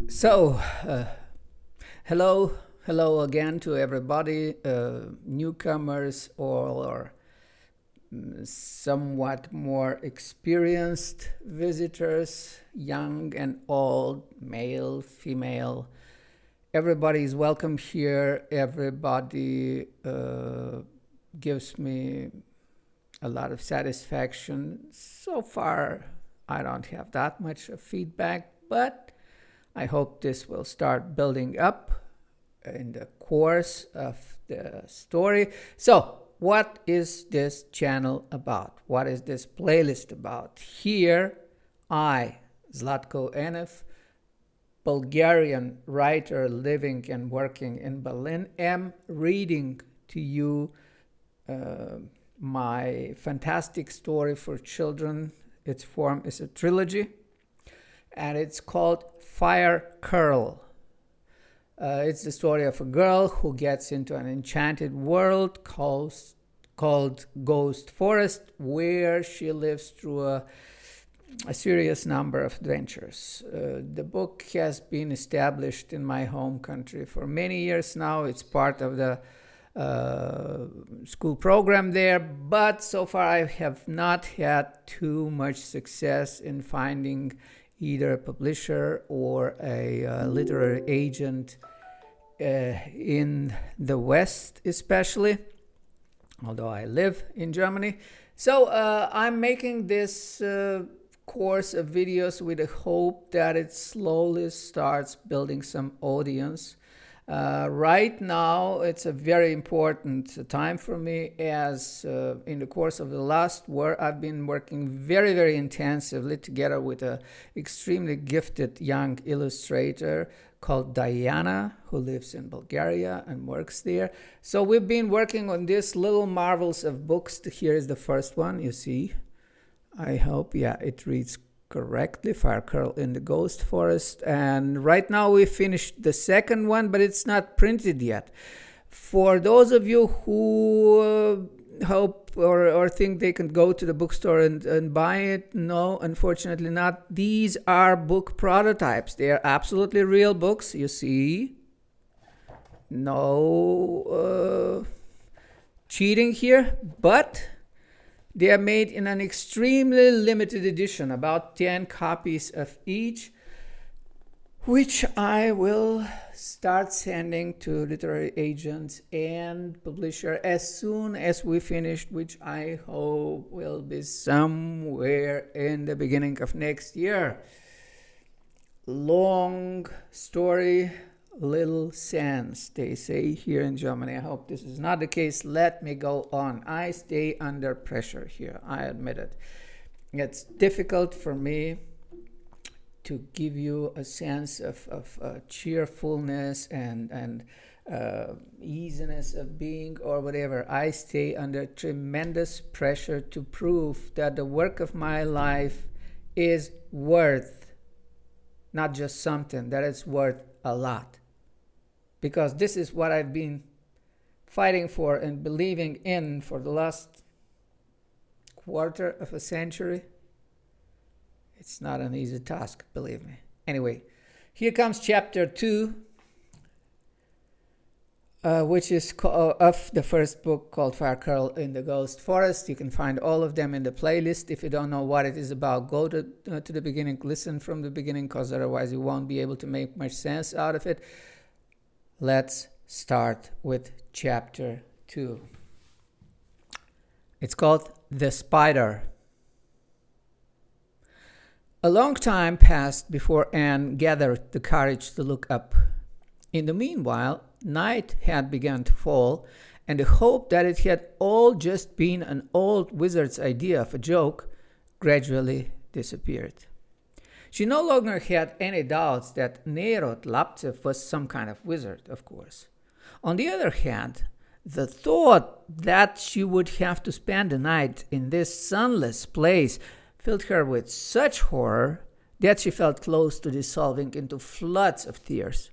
So, hello again to everybody, newcomers or somewhat more experienced visitors, young and old, male, female. Everybody is welcome here. Everybody gives me a lot of satisfaction. So far, I don't have that much feedback, but I hope this will start building up in the course of the story. So, what is this channel about? What is this playlist about? Here, I, Zlatko Enev, Bulgarian writer living and working in Berlin, am reading to you my fantastic story for children. Its form is a trilogy, and it's called Firecurl. It's the story of a girl who gets into an enchanted world called Ghost Forest, where she lives through a serious number of adventures. The book has been established in my home country for many years now. It's part of the school program there, but so far I have not had too much success in finding either a publisher or a literary agent in the West, especially, although I live in Germany. So I'm making this course of videos with the hope that it slowly starts building some audience. Right now, it's a very important time for me, as in the course of the last war, I've been working very, very intensively together with an extremely gifted young illustrator called Diana, who lives in Bulgaria and works there. So we've been working on these little marvels of books. Here is the first one, you see. I hope, yeah, it reads correctly, Firecurl in the Ghost Forest. And right now we finished the second one, but it's not printed yet. For those of you who hope or think they can go to the bookstore and buy it, no, unfortunately not. These are book prototypes. They are absolutely real books, you see. No cheating here, but they are made in an extremely limited edition, about 10 copies of each, which I will start sending to literary agents and publisher as soon as we finish, which I hope will be somewhere in the beginning of next year. Long story, little sense, they say here in Germany. I hope this is not the case. Let me go on. I stay under pressure here, I admit it. It's difficult for me to give you a sense of cheerfulness and easiness of being or whatever. I stay under tremendous pressure to prove that the work of my life is worth not just something, that it's worth a lot. Because this is what I've been fighting for and believing in for the last quarter of a century. It's not an easy task, believe me. Anyway, here comes chapter 2, which is of the first book called Firecurl in the Ghost Forest. You can find all of them in the playlist. If you don't know what it is about, go to the beginning, listen from the beginning, because otherwise you won't be able to make much sense out of it. Let's start with chapter 2. It's called The Spider. A long time passed before Anne gathered the courage to look up. In the meanwhile, night had begun to fall, and the hope that it had all just been an old wizard's idea of a joke gradually disappeared. She no longer had any doubts that Nerod Laptsev was some kind of wizard, of course. On the other hand, the thought that she would have to spend the night in this sunless place filled her with such horror that she felt close to dissolving into floods of tears.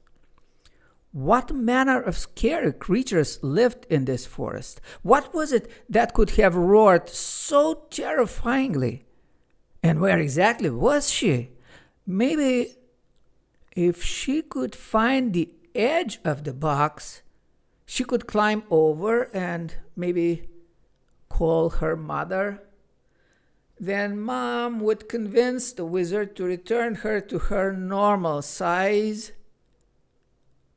What manner of scary creatures lived in this forest? What was it that could have roared so terrifyingly? And where exactly was she? maybe if she could find the edge of the box, she could climb over and maybe call her mother. Then Mom would convince the wizard to return her to her normal size.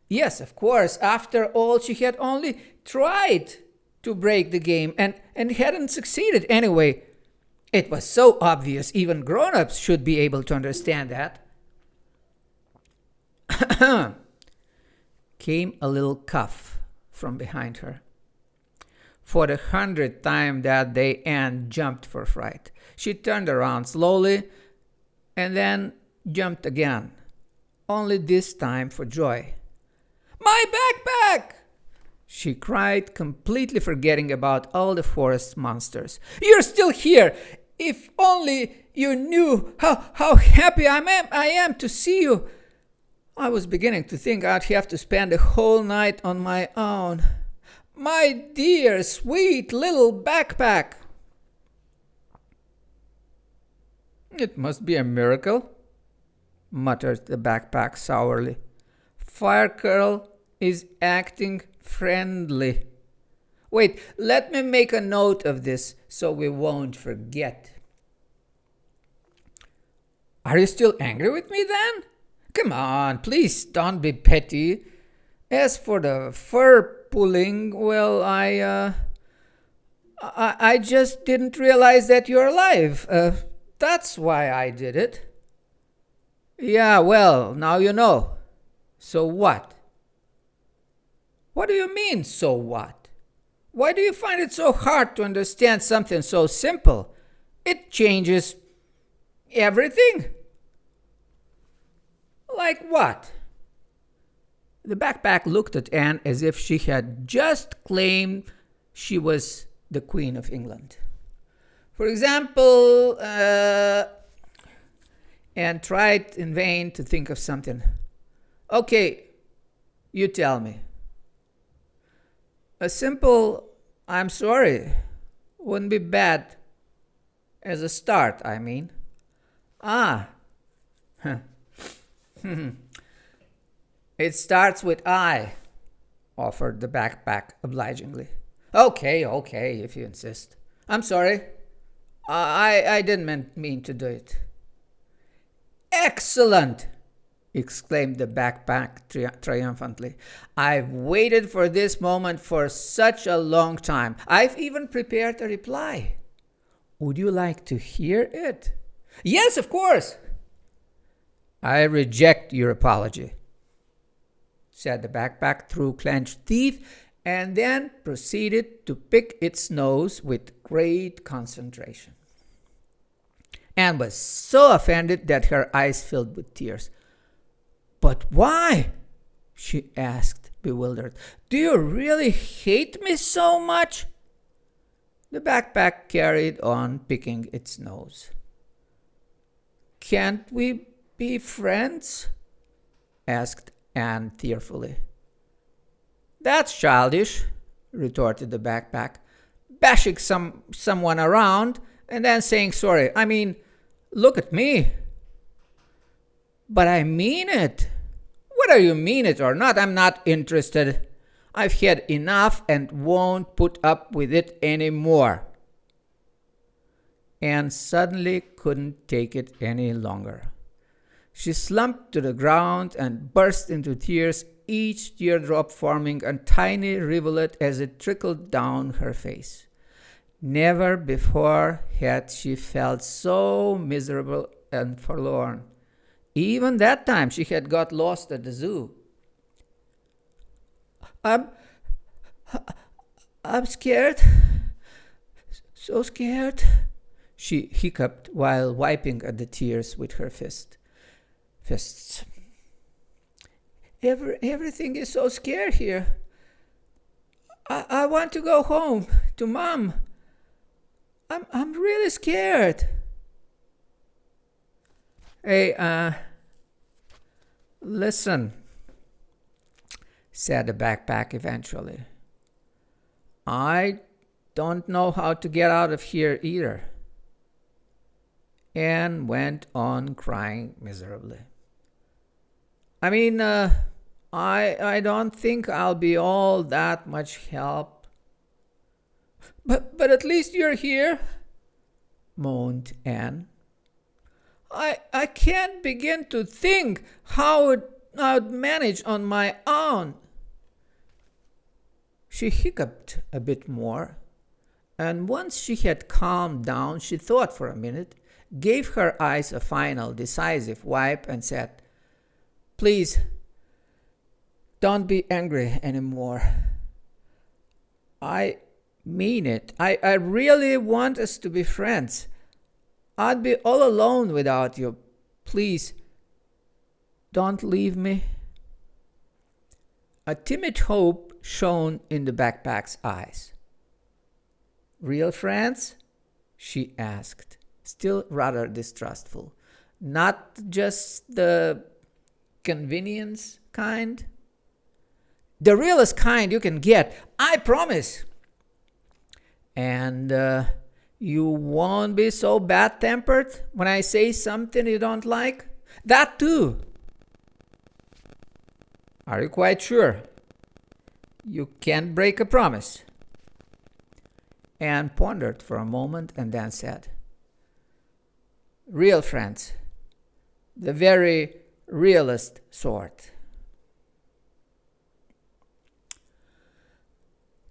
Yes, of course, after all, she had only tried to break the game and hadn't succeeded anyway. It was so obvious, even grown-ups should be able to understand that. Came a little cough from behind her. For the 100th time that day, Anne jumped for fright. She turned around slowly and then jumped again, only this time for joy. "My backpack!" she cried, completely forgetting about all the forest monsters. "You're still here! If only you knew how happy I am to see you! I was beginning to think I'd have to spend the whole night on my own. My dear, sweet little backpack!" "It must be a miracle," muttered the backpack sourly. "Firecurl is acting friendly. Wait, let me make a note of this so we won't forget." "Are you still angry with me then? Come on, please don't be petty. As for the fur pulling, well, I just didn't realize that you're alive. That's why I did it." "Yeah, well, now you know. So what?" "What do you mean, so what? Why do you find it so hard to understand something so simple? It changes everything." "Like what?" The backpack looked at Anne as if she had just claimed she was the Queen of England. "For example," Anne tried in vain to think of something. "Okay, you tell me." "A simple 'I'm sorry' wouldn't be bad as a start, I mean." "Ah, it starts with I," offered the backpack obligingly. Okay, if you insist. "I'm sorry. I didn't mean to do it." "Excellent!" exclaimed the backpack triumphantly. "I've waited for this moment for such a long time. I've even prepared a reply. Would you like to hear it?" "Yes, of course." "I reject your apology," said the backpack through clenched teeth, and then proceeded to pick its nose with great concentration. Anne was so offended that her eyes filled with tears. "But why?" she asked, bewildered. "Do you really hate me so much?" The backpack carried on picking its nose. "Can't we be friends?" asked Anne tearfully. "That's childish," retorted the backpack. "Bashing someone around and then saying sorry. I mean, look at me." "But I mean it." "Whether you mean it or not, I'm not interested. I've had enough and won't put up with it anymore." Anne suddenly couldn't take it any longer. She slumped to the ground and burst into tears, each teardrop forming a tiny rivulet as it trickled down her face. Never before had she felt so miserable and forlorn. Even that time she had got lost at the zoo. I'm scared. So scared," she hiccuped while wiping at the tears with her fists. Everything is so scared here. I want to go home to Mom. I'm really scared." "Hey, listen," said the backpack eventually. "I don't know how to get out of here either. and went on crying miserably. I mean, I don't think I'll be all that much help. But at least you're here, moaned Anne. I can't begin to think how I'd manage on my own. She hiccuped a bit more, and once she had calmed down, she thought for a minute, gave her eyes a final, decisive wipe, and said, "Please, don't be angry anymore. I mean it. I really want us to be friends. I'd be all alone without you. Please, don't leave me." A timid hope shone in the backpack's eyes. "Real friends?" she asked, still rather distrustful. "Not just the convenience kind?" "The realest kind you can get, I promise." "And you won't be so bad-tempered when I say something you don't like?" "That too." "Are you quite sure? You can't break a promise." Anne pondered for a moment and then said, "Real friends. The very realest sort."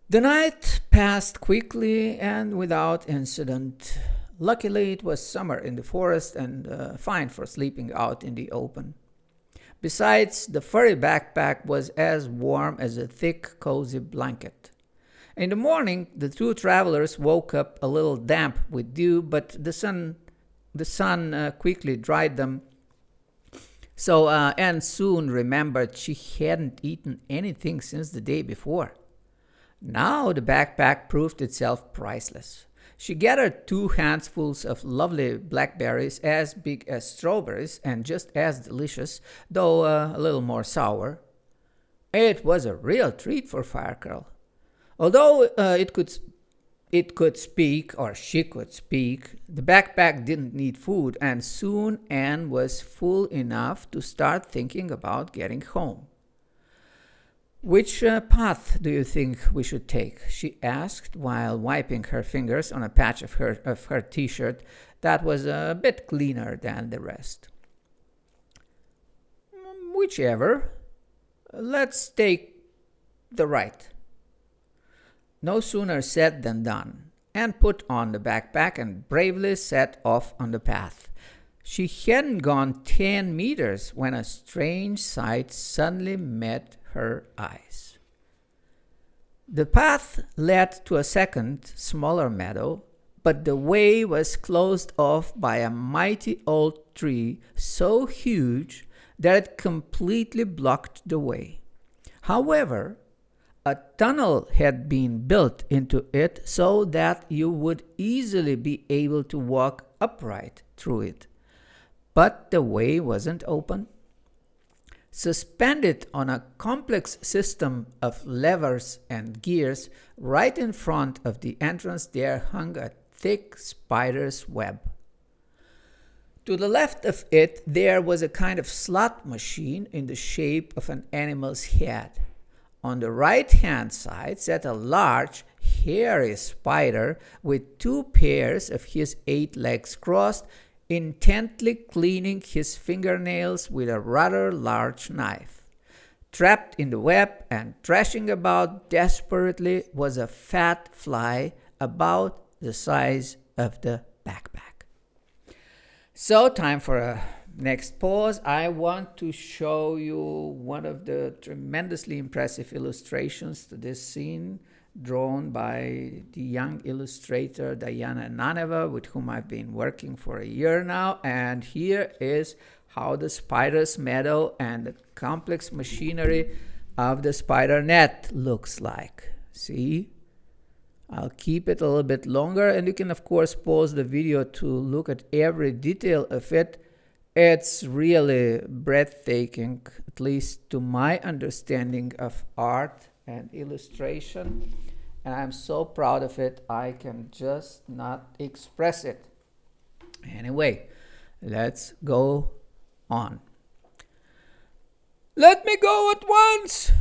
The night passed quickly and without incident. Luckily, it was summer in the forest and fine for sleeping out in the open. Besides, the furry backpack was as warm as a thick, cozy blanket. In the morning, the two travelers woke up a little damp with dew, but the sun quickly dried them. So Anne soon remembered she hadn't eaten anything since the day before. Now the backpack proved itself priceless. She gathered 2 handfuls of lovely blackberries as big as strawberries and just as delicious, though a little more sour. It was a real treat for Firecurl. Although it could speak, or she could speak, the backpack didn't need food, and soon Anne was full enough to start thinking about getting home. "Which path do you think we should take?" she asked while wiping her fingers on a patch of her t-shirt that was a bit cleaner than the rest. "Whichever. Let's take the right." No sooner said than done. Anne put on the backpack and bravely set off on the path. She hadn't gone 10 meters when a strange sight suddenly met her eyes. The path led to a second, smaller meadow, but the way was closed off by a mighty old tree so huge that it completely blocked the way. However, a tunnel had been built into it so that you would easily be able to walk upright through it. But the way wasn't open. Suspended on a complex system of levers and gears, right in front of the entrance there hung a thick spider's web. To the left of it there was a kind of slot machine in the shape of an animal's head. On the right-hand side sat a large, hairy spider with 2 pairs of his 8 legs crossed, intently cleaning his fingernails with a rather large knife. Trapped in the web and thrashing about desperately was a fat fly about the size of the backpack. So, time for a next pause. I want to show you one of the tremendously impressive illustrations to this scene, drawn by the young illustrator Diana Naneva, with whom I've been working for a year now. And here is how the spider's meadow and the complex machinery of the spider net looks like. See? I'll keep it a little bit longer, and you can of course pause the video to look at every detail of it. It's really breathtaking, at least to my understanding of art and illustration, and I'm so proud of it I can just not express it. Anyway, Let's go on. Let me go at once!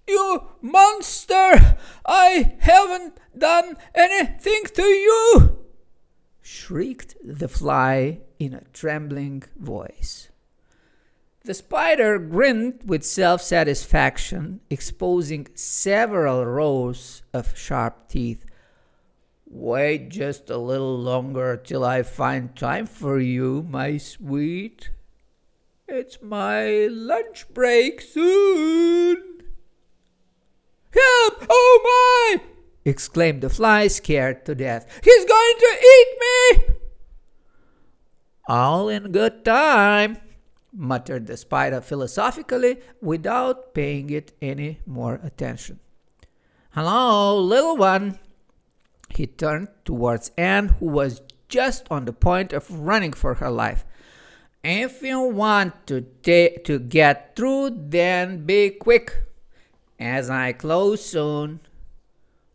You monster! I haven't done anything to you! Shrieked the fly in a trembling voice. The spider grinned with self-satisfaction, exposing several rows of sharp teeth. Wait just a little longer till I find time for you, my sweet. It's my lunch break soon. Help! Oh my! Exclaimed the fly, scared to death. He's going to eat me! All in good time, muttered the spider philosophically without paying it any more attention. Hello, little one. He turned towards Anne, who was just on the point of running for her life. If you want to get through, then be quick, as I close soon.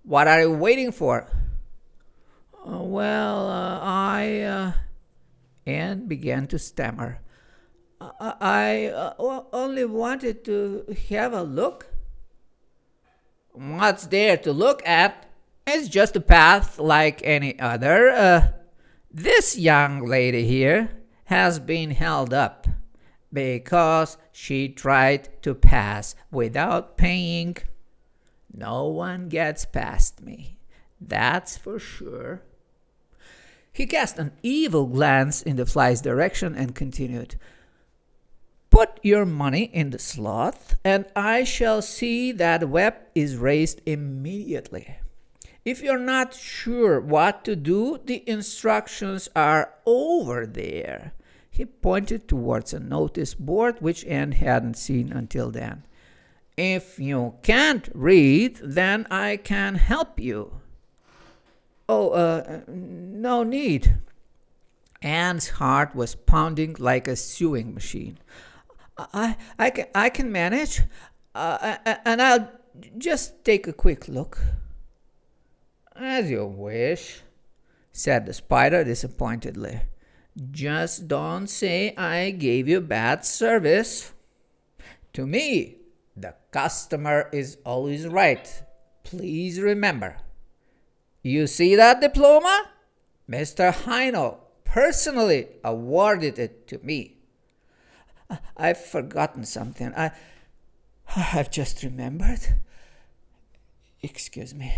What are you waiting for? Anne began to stammer. I only wanted to have a look. What's there to look at? It's just a path like any other. This young lady here has been held up because she tried to pass without paying. No one gets past me, that's for sure. He cast an evil glance in the fly's direction and continued. Put your money in the slot, and I shall see that web is raised immediately. If you're not sure what to do, the instructions are over there. He pointed towards a notice board which Anne hadn't seen until then. If you can't read, then I can help you. No need. Anne's heart was pounding like a sewing machine. I can manage, and I'll just take a quick look. As you wish, said the spider disappointedly. Just don't say I gave you bad service. To me, the customer is always right. Please remember. You see that diploma? Mr. Heino personally awarded it to me. I've forgotten something. I've just remembered. Excuse me.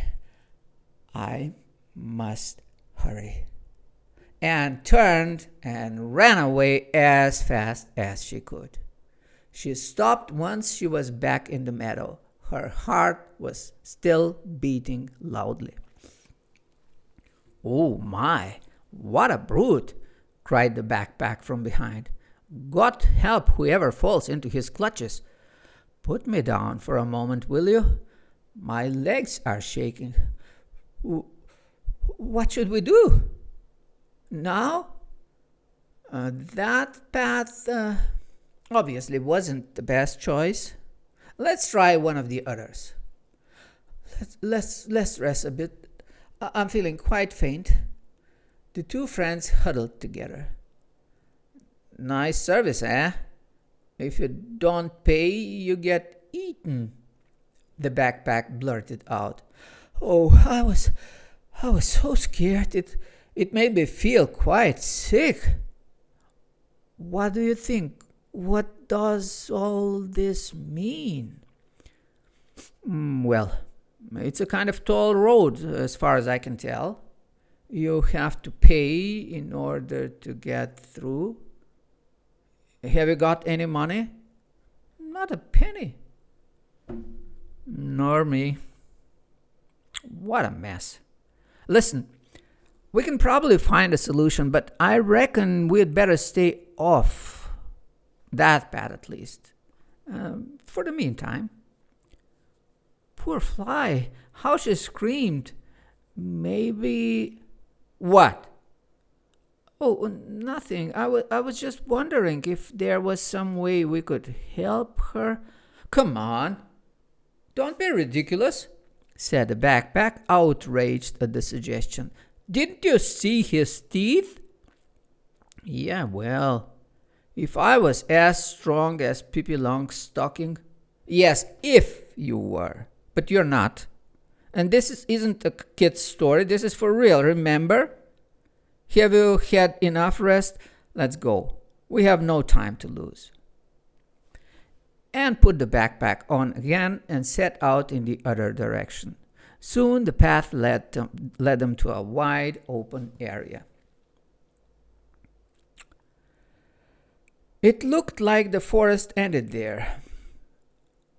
I must hurry. Anne turned and ran away as fast as she could. She stopped once she was back in the meadow. Her heart was still beating loudly. Oh my, what a brute, cried the backpack from behind. God help whoever falls into his clutches. Put me down for a moment, will you? My legs are shaking. What should we do? Now? That path obviously wasn't the best choice. Let's try one of the others. Let's rest a bit. I'm feeling quite faint. The two friends huddled together. Nice service, eh? If you don't pay, you get eaten, the backpack blurted out. Oh, I was so scared. It made me feel quite sick. What do you think? What does all this mean? Well, it's a kind of toll road, as far as I can tell. You have to pay in order to get through. Have you got any money? Not a penny. Nor me. What a mess. Listen, we can probably find a solution, but I reckon we'd better stay off that path at least. For the meantime. Poor fly, how she screamed. Maybe... What? Oh, nothing. I was just wondering if there was some way we could help her. Come on. Don't be ridiculous, said the backpack, outraged at the suggestion. Didn't you see his teeth? Yeah, well, if I was as strong as Pippi Longstocking, yes, if you were, but you're not. And isn't a kid's story, this is for real, remember? Have you had enough rest? Let's go. We have no time to lose. And put the backpack on again and set out in the other direction. Soon the path led them to a wide open area. It looked like the forest ended there.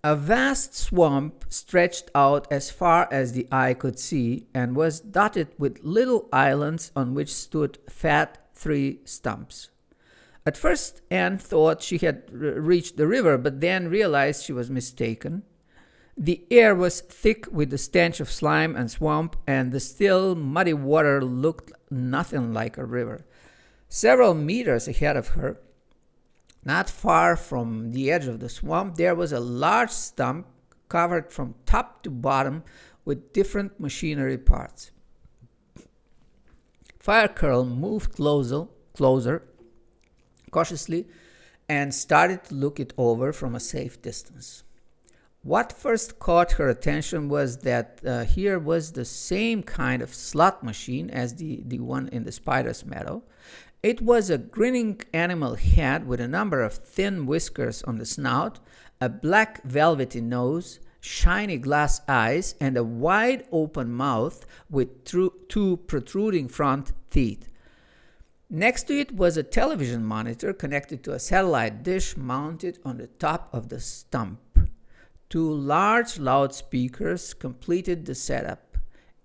A vast swamp stretched out as far as the eye could see and was dotted with little islands on which stood fat tree stumps. At first, Anne thought she had reached the river, but then realized she was mistaken. The air was thick with the stench of slime and swamp, and the still, muddy water looked nothing like a river. Several meters ahead of her, not far from the edge of the swamp, there was a large stump covered from top to bottom with different machinery parts. Firecurl moved closer, cautiously, and started to look it over from a safe distance. What first caught her attention was that here was the same kind of slot machine as the one in the spider's meadow. It was a grinning animal head with a number of thin whiskers on the snout, a black velvety nose, shiny glass eyes, and a wide open mouth with two protruding front teeth. Next to it was a television monitor connected to a satellite dish mounted on the top of the stump. Two large loudspeakers completed the setup.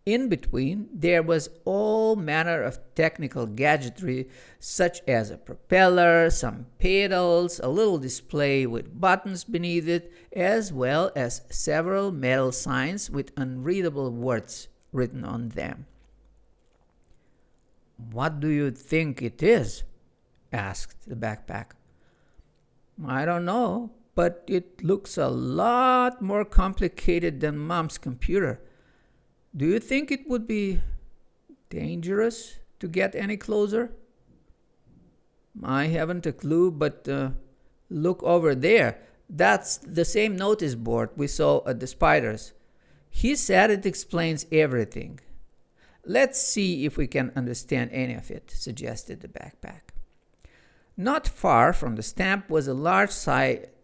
In between, there was all manner of technical gadgetry, such as a propeller, some pedals, a little display with buttons beneath it, as well as several metal signs with unreadable words written on them. "What do you think it is?" asked the backpack. "I don't know, but it looks a lot more complicated than Mom's computer. Do you think it would be dangerous to get any closer?" "I haven't a clue, but look over there. That's the same notice board we saw at the Spiders. He said it explains everything. Let's see if we can understand any of it," suggested the backpack. Not far from the stamp was a large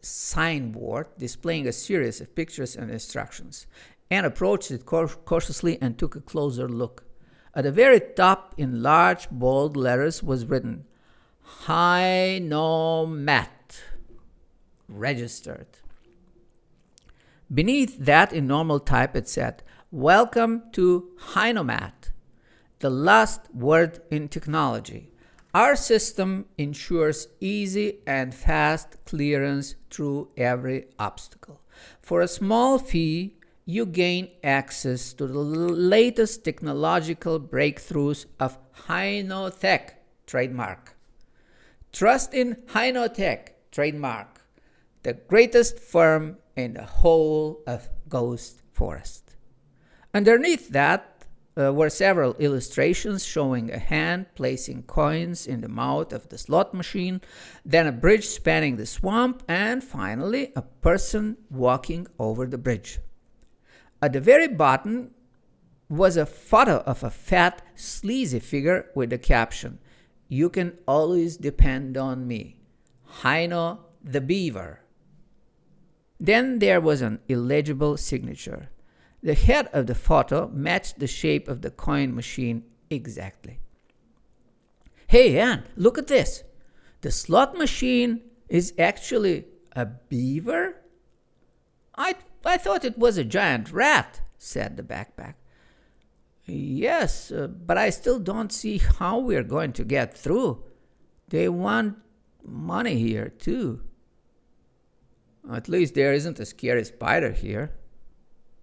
signboard displaying a series of pictures and instructions. Anne approached it cautiously and took a closer look. At the very top, in large, bold letters, was written, "Hynomat, registered." Beneath that, in normal type, it said, "Welcome to Hynomat, the last word in technology. Our system ensures easy and fast clearance through every obstacle. For a small fee, you gain access to the latest technological breakthroughs of Hynotech, trademark. Trust in Hynotech, trademark, the greatest firm in the whole of Ghost Forest." Underneath that were several illustrations showing a hand placing coins in the mouth of the slot machine, then a bridge spanning the swamp, and finally a person walking over the bridge. At the very bottom was a photo of a fat, sleazy figure with the caption, "You can always depend on me, Hino the Beaver." Then there was an illegible signature. The head of the photo matched the shape of the coin machine exactly. "Hey, Anne, look at this. The slot machine is actually a beaver?" I thought it was a giant rat," said the backpack. "Yes, but I still don't see how we're going to get through. They want money here, too." "At least there isn't a scary spider here.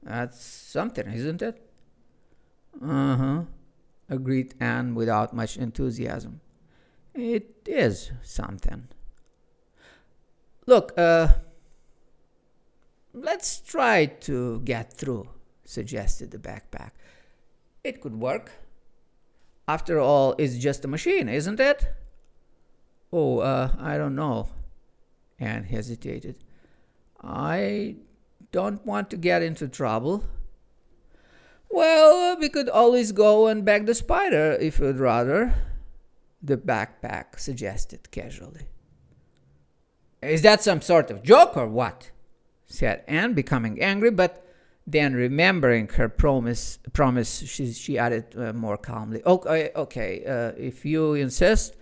That's something, isn't it?" "Uh-huh," agreed Anne without much enthusiasm. "It is something. Look, let's try to get through," suggested the backpack. "It could work. After all, it's just a machine, isn't it?" Oh, I don't know. Anne hesitated. I don't want to get into trouble. Well, we could always go and beg the spider if you'd rather, the backpack suggested casually. Is that some sort of joke or what? Said Anne, becoming angry, but then remembering her promise, she added more calmly. Okay, if you insist,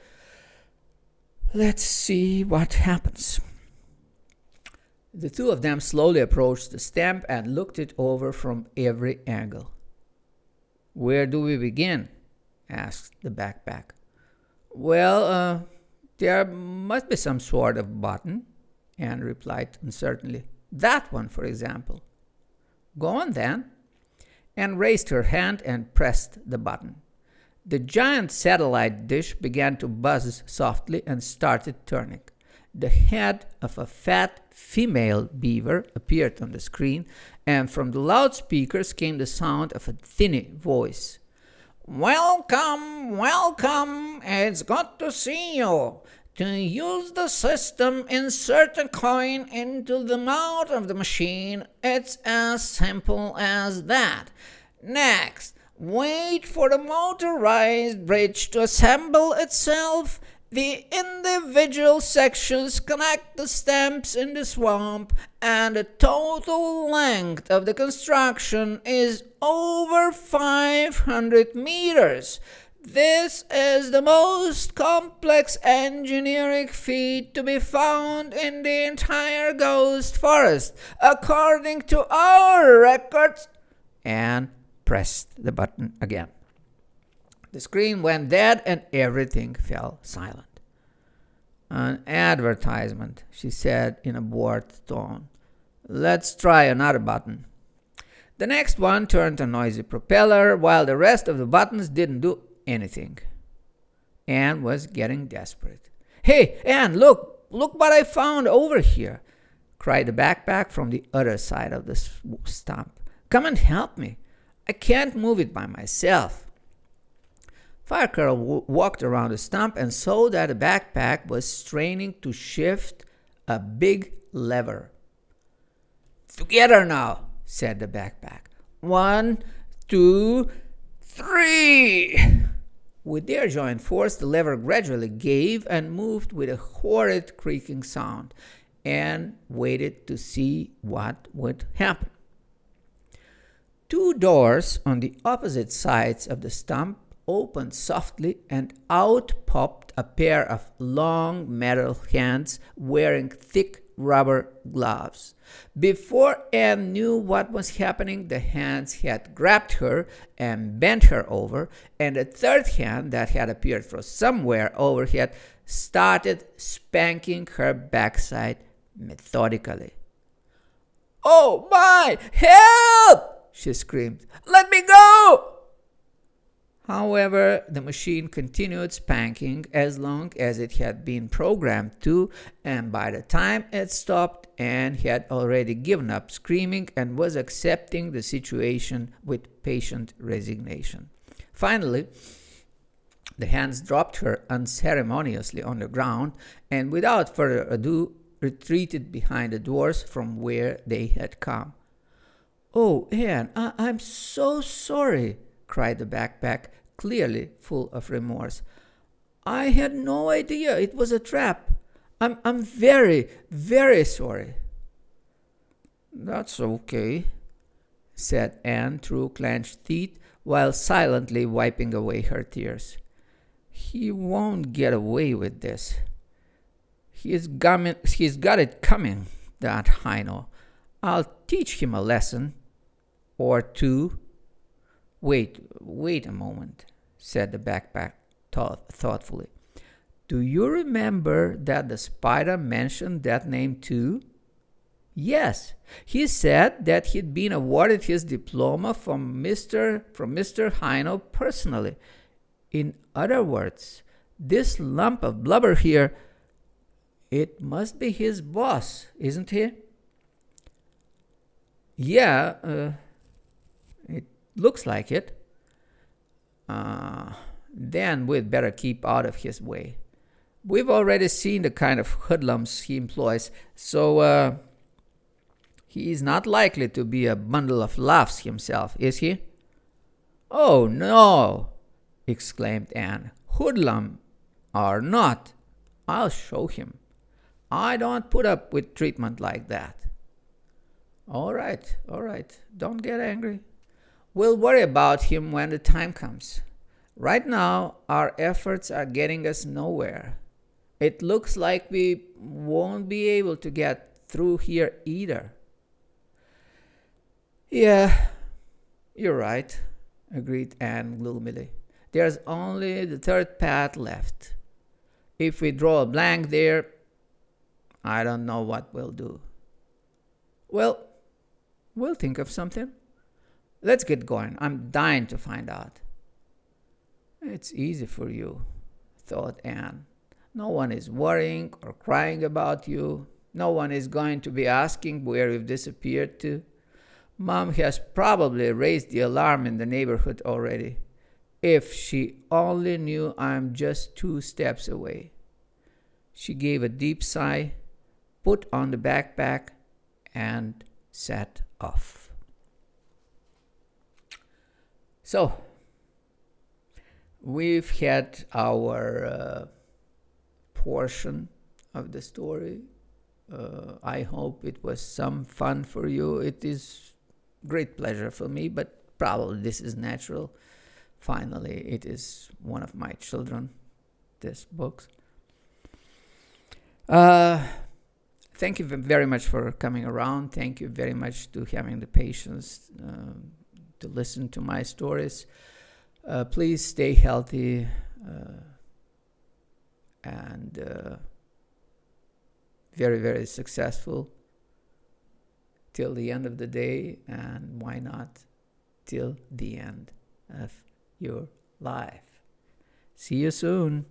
let's see what happens. The two of them slowly approached the stamp and looked it over from every angle. Where do we begin? Asked the backpack. Well, there must be some sort of button, Anne replied uncertainly. That one, for example. Go on then. Anne raised her hand and pressed the button. The giant satellite dish began to buzz softly and started turning. The head of a fat female beaver appeared on the screen, and from the loudspeakers came the sound of a thin voice. Welcome, welcome, it's good to see you. To use the system, insert a coin into the mouth of the machine. It's as simple as that. Next, wait for the motorized bridge to assemble itself. The individual sections connect the stamps in the swamp, and the total length of the construction is over 500 meters. This is the most complex engineering feat to be found in the entire Ghost Forest, according to our records. And pressed the button again. The screen went dead and everything fell silent. An advertisement, she said in a bored tone. Let's try another button. The next one turned a noisy propeller, while the rest of the buttons didn't do anything. Anne was getting desperate. Hey, Anne, look what I found over here, cried the backpack from the other side of the stump. Come and help me. I can't move it by myself. Firecurl walked around the stump and saw that the backpack was straining to shift a big lever. Together now, said the backpack. 1, 2, 3. With their joint force, the lever gradually gave and moved with a horrid creaking sound, and waited to see what would happen. Two doors on the opposite sides of the stump opened softly, and out popped a pair of long metal hands wearing thick rubber gloves. Before Anne knew what was happening, the hands had grabbed her and bent her over, and a third hand that had appeared from somewhere overhead started spanking her backside methodically. Oh my! Help! She screamed. Let me go! However, the machine continued spanking as long as it had been programmed to, and by the time it stopped, Anne had already given up screaming and was accepting the situation with patient resignation. Finally, the hands dropped her unceremoniously on the ground, and without further ado, retreated behind the doors from where they had come. Oh, Anne, I'm so sorry, cried the backpack, clearly full of remorse. I had no idea it was a trap. I'm very, very sorry. That's okay, said Anne through clenched teeth while silently wiping away her tears. He won't get away with this. He's got it coming, that Heino. I'll teach him a lesson or two. Wait a moment, said the backpack thoughtfully. Do you remember that the spider mentioned that name too? Yes, he said that he'd been awarded his diploma from Mr. Heino personally. In other words, this lump of blubber here, it must be his boss, isn't he? Yeah, it looks like it. Then we'd better keep out of his way. We've already seen the kind of hoodlums he employs, so he is not likely to be a bundle of laughs himself, is he? Oh, no, exclaimed Anne. Hoodlum or not, I'll show him. I don't put up with treatment like that. All right, don't get angry. We'll worry about him when the time comes. Right now, our efforts are getting us nowhere. It looks like we won't be able to get through here either. Yeah, you're right, agreed Anne gloomily. There's only the third path left. If we draw a blank there, I don't know what we'll do. Well, we'll think of something. Let's get going. I'm dying to find out. It's easy for you, thought Anne. No one is worrying or crying about you. No one is going to be asking where you've disappeared to. Mom has probably raised the alarm in the neighborhood already. If she only knew I'm just 2 steps away. She gave a deep sigh, put on the backpack, and set off. So, we've had our portion of the story. I hope it was some fun for you. It is great pleasure for me, but probably this is natural. Finally, it is one of my children, this book. Thank you very much for coming around. Thank you very much to having the patience to listen to my stories. Please stay healthy and very, very successful till the end of the day, and why not till the end of your life. See you soon.